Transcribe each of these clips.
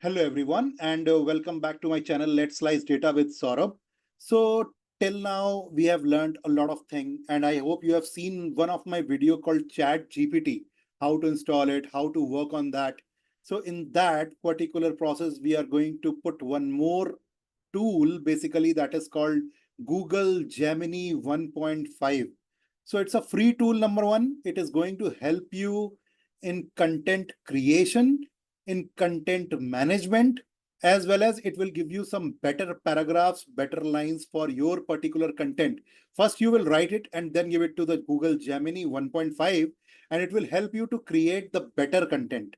Hello everyone and welcome back to my channel Let's Slice Data with Saurabh. So till now we have learned a lot of things and I hope you have seen one of my video called Chat GPT, how to install it, how to work on that. So in that particular process we are going to put one more tool basically that is called Google Gemini 1.5. So it's a free tool number one. It is going to help you in content creation, in content management, as well as it will give you some better paragraphs, better lines for your particular content. First, you will write it and then give it to the Google Gemini 1.5, and it will help you to create the better content.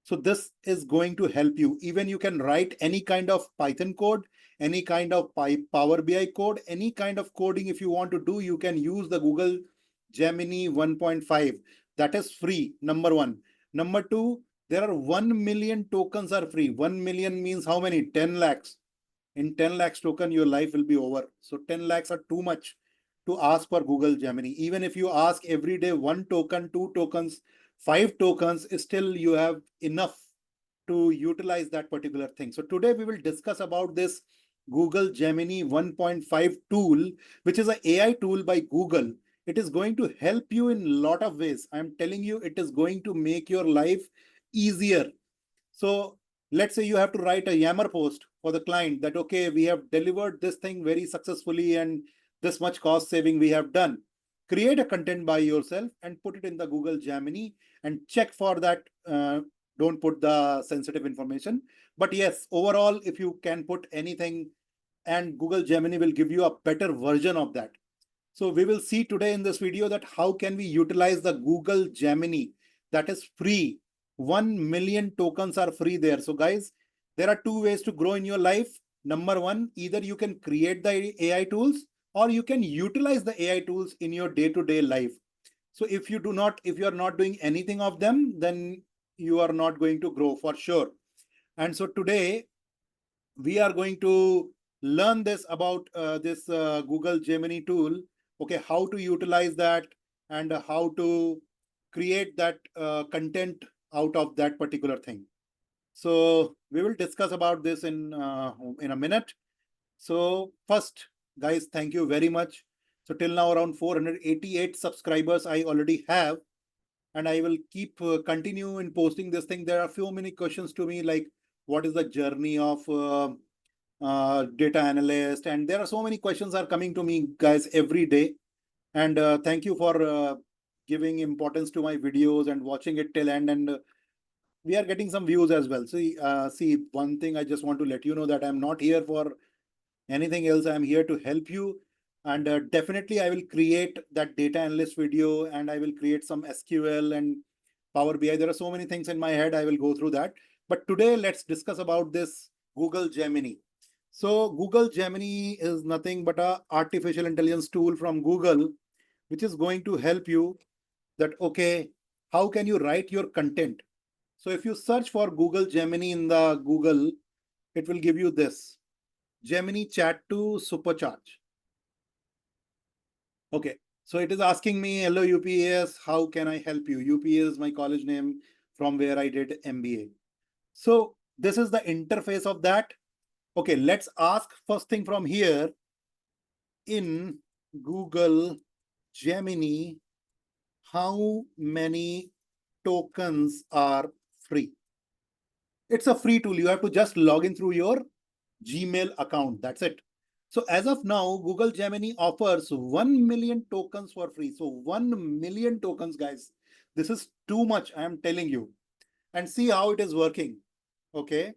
So this is going to help you. Even you can write any kind of Python code, any kind of Power BI code, any kind of coding if you want to do, you can use the Google Gemini 1.5. That is free, number one. Number two, there are 1 million tokens are free. 1 million means how many? 10 lakhs. In 10 lakhs token, your life will be over. So 10 lakhs are too much to ask for Google Gemini. Even if you ask every day 1 token, 2 tokens, 5 tokens, still you have enough to utilize that particular thing. So today we will discuss about this Google Gemini 1.5 tool, which is an AI tool by Google. It is going to help you in a lot of ways. I'm telling you, it is going to make your life easier. So let's say you have to write a Yammer post for the client that, okay, we have delivered this thing very successfully and this much cost saving we have done. Create a content by yourself and put it in the Google Gemini and check for that. Don't put the sensitive information. But yes, overall, if you can put anything and Google Gemini will give you a better version of that. So we will see today in this video that how can we utilize the Google Gemini that is free. 1 million tokens are free there. So guys, there are two ways to grow in your life. Number one, either you can create the AI tools or you can utilize the AI tools in your day-to-day life. So if you are not doing anything of them, then you are not going to grow for sure. And so today we are going to learn this about this Google Gemini tool. Okay, how to utilize that and how to create that content out of that particular thing. So we will discuss about this in a minute. So first, guys, thank you very much. So till now around 488 subscribers I already have, and I will keep continue in posting this thing. There are few many questions to me like what is the journey of data analyst, and there are so many questions are coming to me guys every day. And thank you for giving importance to my videos and watching it till end. And we are getting some views as well. See, one thing I just want to let you know that I'm not here for anything else. I'm here to help you. And definitely I will create that data analyst video and I will create some SQL and Power BI. There are so many things in my head. I will go through that. But today let's discuss about this Google Gemini. So Google Gemini is nothing but a artificial intelligence tool from Google, which is going to help you that, okay, how can you write your content? So if you search for Google Gemini in the Google, it will give you this Gemini chat to supercharge. Okay, so it is asking me, hello UPS, how can I help you? UPS is my college name from where I did MBA. So this is the interface of that. Okay, let's ask first thing from here. In Google Gemini, how many tokens are free? It's a free tool. You have to just log in through your Gmail account. That's it. So as of now, Google Gemini offers 1 million tokens for free. So 1 million tokens, guys. This is too much, I am telling you. And see how it is working. Okay.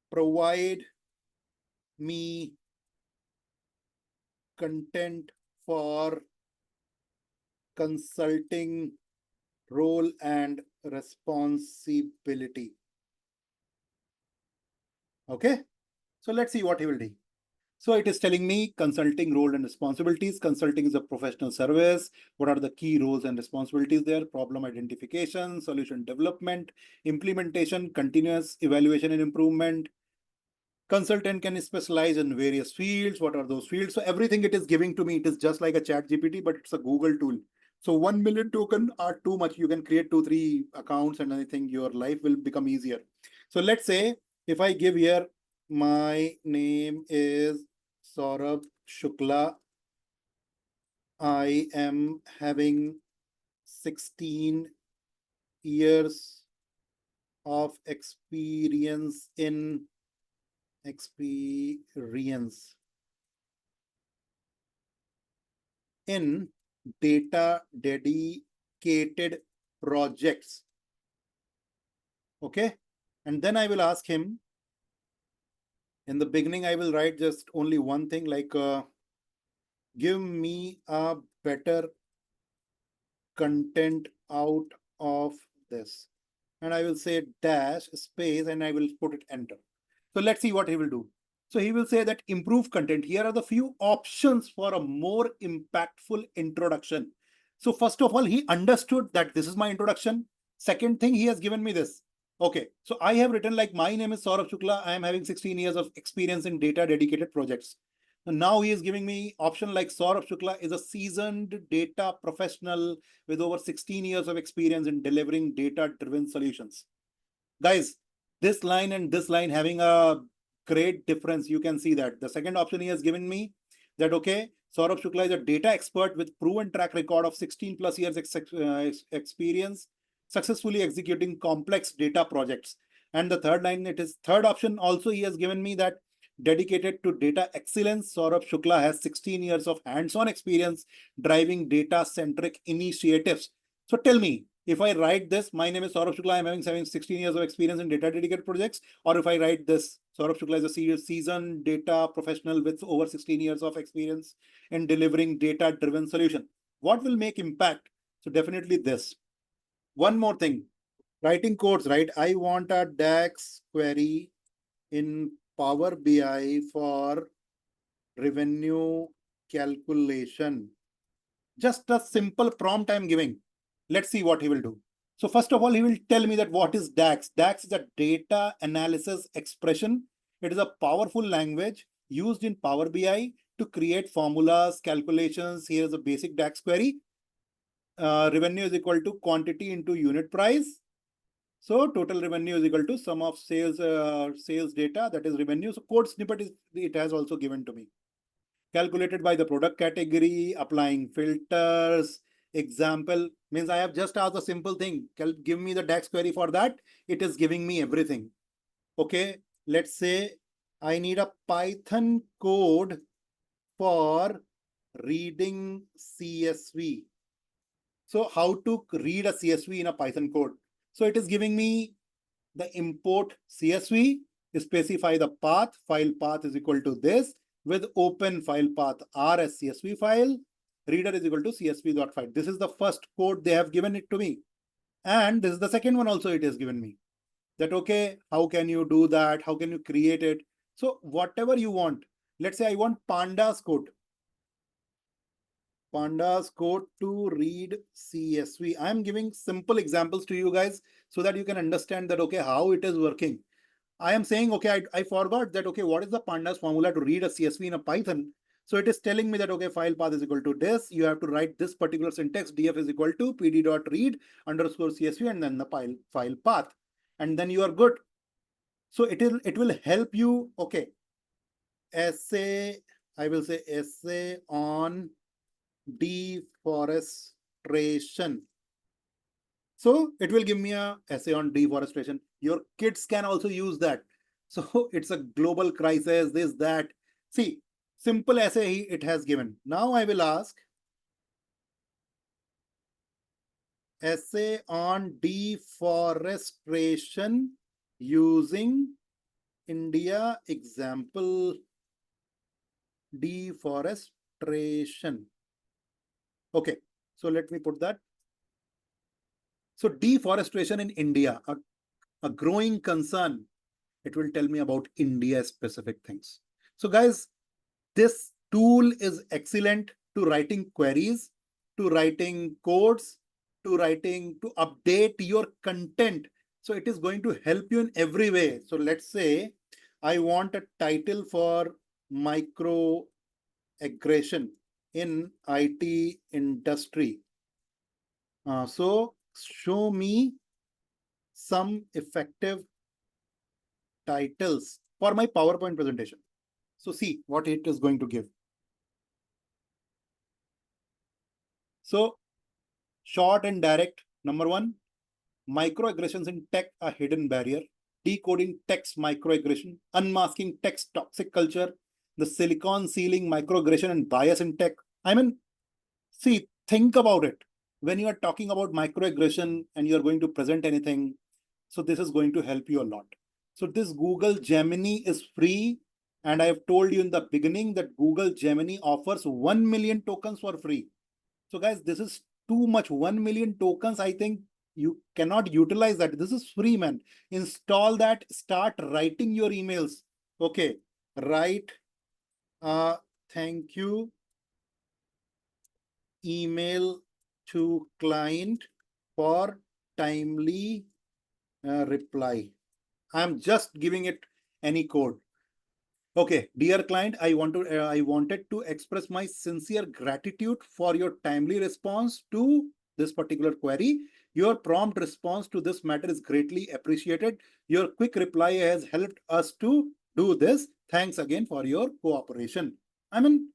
Provide me content for consulting role and responsibility. Okay, so let's see what he will do. So it is telling me consulting role and responsibilities. Consulting is a professional service. What are the key roles and responsibilities there? Problem identification, solution development, implementation, continuous evaluation and improvement. Consultant can specialize in various fields. What are those fields? So everything it is giving to me, it is just like a chat GPT, but it's a Google tool. So 1 million token are too much. You can create 2, 3 accounts and I think your life will become easier. So let's say if I give here, my name is Saurabh Shukla. I am having 16 years of experience in data dedicated projects. Okay. And then I will ask him, in the beginning, I will write just only one thing like, give me a better content out of this. And I will say dash space and I will put it enter. So let's see what he will do. So he will say that improve content. Here are the few options for a more impactful introduction. So first of all, he understood that this is my introduction. Second thing, he has given me this. Okay, so I have written like, my name is Saurabh Shukla. I am having 16 years of experience in data dedicated projects. And now he is giving me option like Saurabh Shukla is a seasoned data professional with over 16 years of experience in delivering data-driven solutions. Guys, this line and this line having a great difference. You can see that. The second option he has given me that, okay, Saurabh Shukla is a data expert with proven track record of 16 plus years experience, successfully executing complex data projects. And the third line, it is third option also he has given me that dedicated to data excellence. Saurabh Shukla has 16 years of hands-on experience driving data-centric initiatives. So tell me, if I write this, my name is Saurabh Shukla, I'm having 16 years of experience in data dedicated projects, or if I write this, Saurabh Shukla is a seasoned data professional with over 16 years of experience in delivering data-driven solution, what will make impact? So definitely this. One more thing, writing codes, right? I want a DAX query in Power BI for revenue calculation. Just a simple prompt I'm giving. Let's see what he will do. So first of all, he will tell me that what is DAX. DAX is a data analysis expression. It is a powerful language used in Power BI to create formulas, calculations. Here is a basic DAX query. Revenue is equal to quantity into unit price. So total revenue is equal to sum of sales data, that is revenue. So code snippet it has also given to me. Calculated by the product category, applying filters. Example means I have just asked a simple thing. Give me the DAX query for that. It is giving me everything. Okay, let's say I need a Python code for reading CSV. So how to read a CSV in a Python code? So it is giving me the import CSV, specify the path, file path is equal to this with open file path R as CSV file, reader is equal to CSV.file. This is the first code they have given it to me. And this is the second one also it has given me. That, okay, how can you do that? How can you create it? So whatever you want. Let's say I want pandas code. Pandas code to read CSV. I'm giving simple examples to you guys so that you can understand that, okay, how it is working. I am saying, okay, I forgot that, okay, what is the pandas formula to read a CSV in a Python? So it is telling me that, okay, file path is equal to this. You have to write this particular syntax, df is equal to pd.read underscore CSV and then the file path. And then you are good. So it will help you, okay, essay, I will say essay on deforestation. So it will give me a essay on deforestation. Your kids can also use that. So it's a global crisis, this, that. See, simple essay it has given. Now I will ask essay on deforestation using India example deforestation. Okay, so let me put that. So deforestation in India, a growing concern. It will tell me about India specific things. So guys, this tool is excellent to writing queries, to writing codes, to update your content. So it is going to help you in every way. So let's say I want a title for micro aggression in IT industry. So show me some effective titles for my PowerPoint presentation. So see what it is going to give. So short and direct. Number one, microaggressions in tech, a hidden barrier. Decoding text microaggression, unmasking text toxic culture, the silicon ceiling microaggression and bias in tech. I mean, see, think about it. When you are talking about microaggression and you're going to present anything, so this is going to help you a lot. So this Google Gemini is free. And I have told you in the beginning that Google Gemini offers 1 million tokens for free. So guys, this is too much. 1 million tokens, I think you cannot utilize that. This is free, man. Install that, start writing your emails. Okay, write thank you email to client for timely reply. I'm just giving it any code. Okay, dear client, I wanted to express my sincere gratitude for your timely response to this particular query. Your prompt response to this matter is greatly appreciated. Your quick reply has helped us to do this. Thanks again for your cooperation. I mean,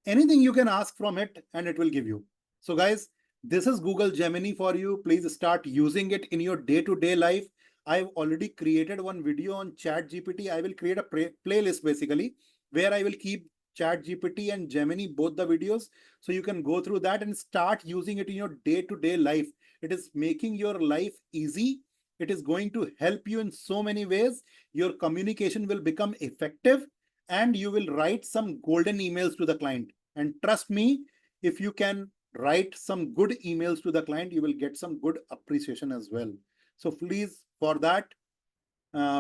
anything you can ask from it and it will give you. So guys, this is Google Gemini for you. Please start using it in your day-to-day life. I've already created one video on Chat GPT. I will create a playlist basically where I will keep Chat GPT and Gemini, both the videos. So you can go through that and start using it in your day-to-day life. It is making your life easy. It is going to help you in so many ways. Your communication will become effective and you will write some golden emails to the client. And trust me, if you can write some good emails to the client, you will get some good appreciation as well. So please, for that,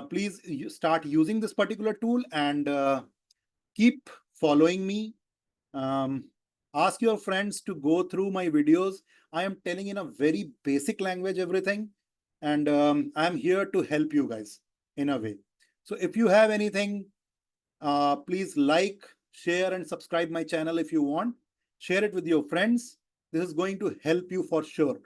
please start using this particular tool and keep following me. Ask your friends to go through my videos. I am telling in a very basic language everything, and I'm here to help you guys in a way. So if you have anything, please like, share, and subscribe my channel if you want. Share it with your friends. This is going to help you for sure.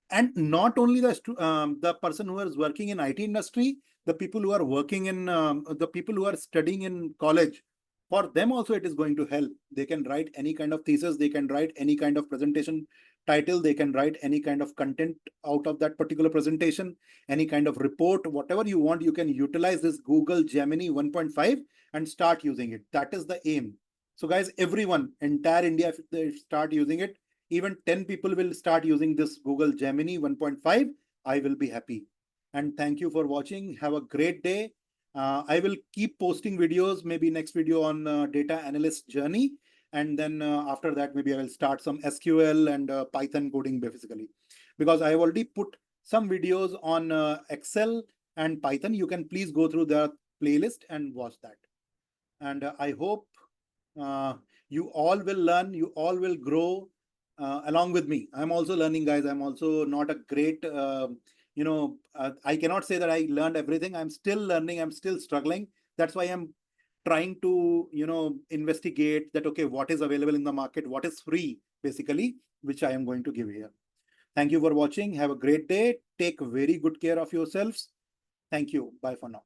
And not only the person who is working in IT industry, the people who are working in the people who are studying in college, for them also it is going to help. They can write any kind of thesis, they can write any kind of presentation title, they can write any kind of content out of that particular presentation, any kind of report, whatever you want. You can utilize this Google Gemini 1.5 and start using it. That is the aim. So guys, everyone, entire India, if they start using it, even 10 people will start using this Google Gemini 1.5, I will be happy. And thank you for watching. Have a great day. I will keep posting videos, maybe next video on data analyst journey. And then after that, maybe I will start some SQL and Python coding basically. Because I have already put some videos on Excel and Python. You can please go through the playlist and watch that. And I hope uh, you all will learn, you all will grow along with me. I'm also learning, guys. I'm also not a great, I cannot say that I learned everything. I'm still learning. I'm still struggling. That's why I'm trying to, investigate that, okay, what is available in the market, what is free, basically, which I am going to give here. Thank you for watching. Have a great day. Take very good care of yourselves. Thank you. Bye for now.